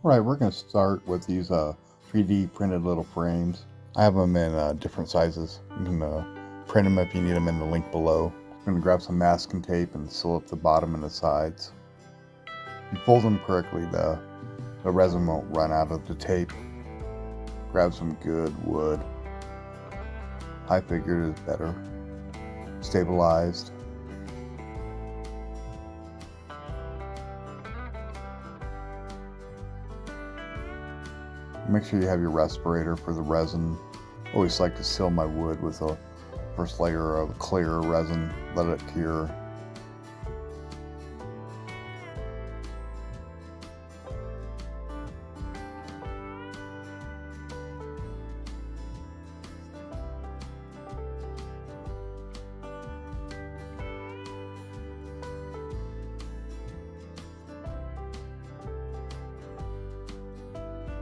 Right, we're going to start with these 3D printed little frames. I have them in different sizes. You can print them if you need them in the link below. I'm going to grab some masking tape and seal up the bottom and the sides. If you fold them correctly, the resin won't run out of the tape. Grab some good wood. I figured is better. Stabilized. Make sure you have your respirator for the resin. I always like to seal my wood with a first layer of clear resin, let it cure.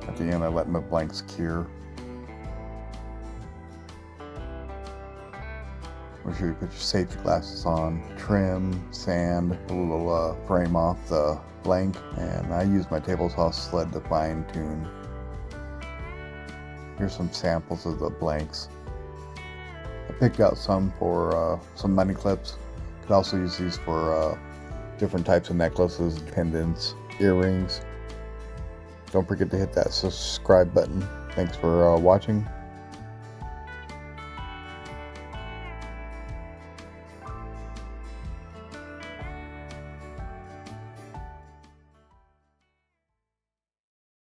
At the end, I let my blanks cure. Make sure you put your safety glasses on, trim, sand a little frame off the blank, and I use my table saw sled to fine tune. Here's some samples of the blanks. I picked out some for some money clips. Could also use these for different types of necklaces, pendants, earrings. Don't forget to hit that subscribe button. Thanks for watching.